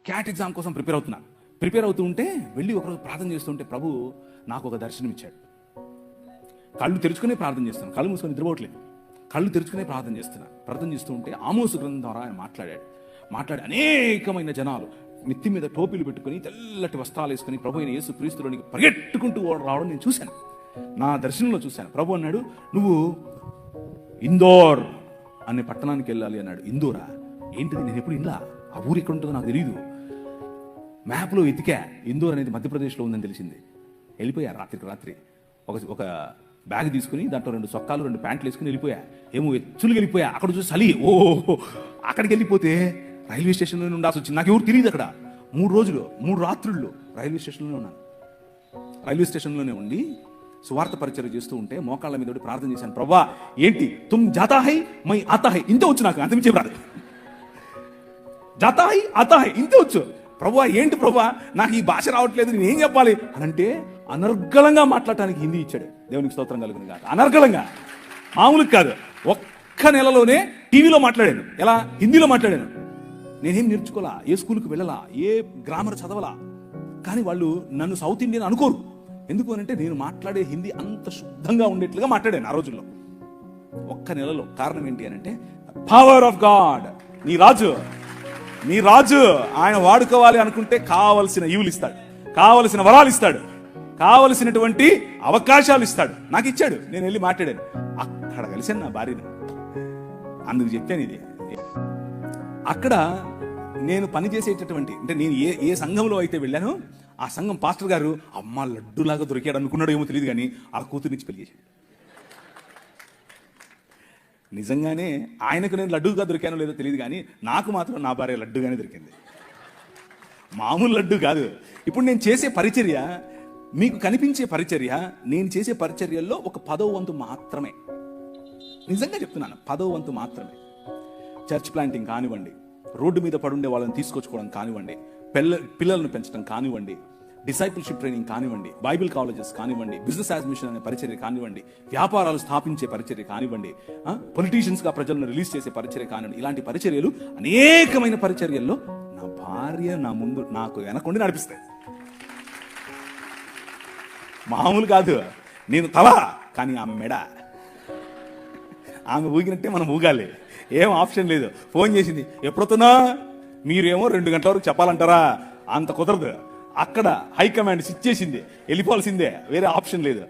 Cat exam కోసం prepare అవుతూ ఉంటే వెళ్ళి ఒకరోజు ప్రార్థన చేస్తుంటే ప్రభు నాకు ఒక దర్శనం ఇచ్చాడు. కళ్ళు తెరుచుకునే ప్రార్థన చేస్తున్నాను, కళ్ళు మూసుకొని నిద్రపోవట్లేదు, కళ్ళు తెరుచుకునే ప్రార్థన చేస్తూ ఉంటే ఆమోసు గ్రంథం ద్వారా ఆయన మాట్లాడి అనేకమైన జనాలు నెత్తి మీద టోపీలు పెట్టుకుని తెల్లటి వస్త్రాలు వేసుకుని ప్రభు అయిన యేసు క్రీస్తులోనికి పరిగెట్టుకుంటూ రావడం నేను చూశాను, నా దర్శనంలో చూశాను. ప్రభు అన్నాడు, నువ్వు ఇందోర్ అనే పట్టణానికి వెళ్ళాలి అన్నాడు. ఇందోరా ఏంటిది? నేను ఎప్పుడు ఇలా ఆ ఊరు ఎక్కడ ఉంటుందో నాకు తెలియదు. మ్యాప్లో వెతికా, ఇందోర్ అనేది మధ్యప్రదేశ్లో ఉందని తెలిసింది. వెళ్ళిపోయా రాత్రి ఒక బ్యాగ్ తీసుకుని దాంట్లో 2 సొక్కాలు 2 ప్యాంట్లు వేసుకుని వెళ్ళిపోయా. ఏమో ఎత్తులు వెళ్ళిపోయా. అక్కడ చూసి చలి, అక్కడికి వెళ్ళిపోతే రైల్వే స్టేషన్లో ఉండాల్సి వచ్చింది. నాకు ఎవరు తెలియదు. అక్కడ 3 రాత్రుళ్ళు రైల్వే స్టేషన్లోనే ఉన్నాను. రైల్వే స్టేషన్లోనే ఉండి సువార్త పరిచయం చేస్తూ ఉంటే మోకాళ్ళ మీద ప్రార్థన చేశాను. ప్రభా ఏంటి తుమ్ జాతా హై మై ఆతా హై, ఇంతే వచ్చు, నాకు అంతమించే రాదు. జాతా హై ఆతా హై ఇంతే వచ్చు. ప్రభా ఏంటి ప్రభా నాకు ఈ భాష రావట్లేదు, నేను ఏం చెప్పాలి అని అంటే అనర్గళంగా మాట్లాడటానికి హిందీ ఇచ్చాడు. దేవునికి స్తోత్రం కలుగును గాక. అనర్గళంగా, మామూలు కాదు. ఒక్క నెలలోనే టీవీలో మాట్లాడాను. ఎలా? హిందీలో మాట్లాడాను. నేనేం నేర్చుకోవాలా, ఏ స్కూల్కి వెళ్ళాలా, ఏ గ్రామర్ చదవాలా. కానీ వాళ్ళు నన్ను సౌత్ ఇండియన్ అనుకోరు. ఎందుకు అనంటే నేను మాట్లాడే హిందీ అంత శుద్ధంగా ఉండేట్లుగా మాట్లాడాను ఆ రోజుల్లో, ఒక్క నెలలో. కారణం ఏంటి అనంటే పవర్ ఆఫ్ గాడ్. నీ రాజు ఆయన వాడుకోవాలి అనుకుంటే కావలసిన ఈవులు ఇస్తాడు, కావలసిన వరాలు ఇస్తాడు, కావలసినటువంటి అవకాశాలు ఇస్తాడు. నాకు ఇచ్చాడు. నేను వెళ్ళి మాట్లాడాను. అక్కడ కలిసాను నా భార్యను. అందుకు చెప్పాను ఇది. అక్కడ నేను పనిచేసేటటువంటి, అంటే నేను ఏ సంఘంలో అయితే వెళ్ళానో ఆ సంఘం పాస్టర్ గారు అమ్మ లడ్డులాగా దొరికాడు అనుకున్నాడు ఏమో తెలియదు, కానీ ఆ కూతురునిచ్చి పెళ్లి చేశాడు. నిజంగానే ఆయనకు నేను లడ్డుగా దొరికానో లేదో తెలియదు, కానీ నాకు మాత్రం నా భార్య లడ్డుగానే దొరికింది. మామూలు లడ్డు కాదు. ఇప్పుడు నేను చేసే పరిచర్య, మీకు కనిపించే పరిచర్య, నేను చేసే పరిచర్యల్లో ఒక 10వ వంతు మాత్రమే. నిజంగా చెప్తున్నాను, 10వ వంతు మాత్రమే. చర్చ్ ప్లాంటింగ్ కానివ్వండి, రోడ్డు మీద పడుండే వాళ్ళని తీసుకొచ్చుకోవడం కానివ్వండి, పిల్లలను పెంచడం కానివ్వండి, డిసైపుల్షిప్ ట్రైనింగ్ కానివ్వండి, బైబిల్ కాలేజెస్ కానివ్వండి, బిజినెస్ అడ్మిషన్ అనే పరిచర్య కానివ్వండి, వ్యాపారాలు స్థాపించే పరిచర్య కానివ్వండి, పొలిటీషియన్స్ గా ప్రజలను రిలీజ్ చేసే పరిచర్య కానివ్వండి, ఇలాంటి పరిచర్యలు, అనేకమైన పరిచర్యల్లో నా భార్య నా ముందు నాకు వెనకుండి నడిపిస్తాయి. మామూలు కాదు. నేను తల, కానీ ఆమె మెడ. ఆమె ఊగినట్టే మనం ఊగాలి, ఏం ఆప్షన్ లేదు. ఫోన్ చేసింది, ఎప్పుడొస్తున్నా? మీరేమో 2 గంటల వరకు చెప్పాలంటారా? అంత కుదరదు. అక్కడ హైకమాండ్ ఇచ్చేసింది, వెళ్ళిపోవాల్సిందే, వేరే ఆప్షన్ లేదు.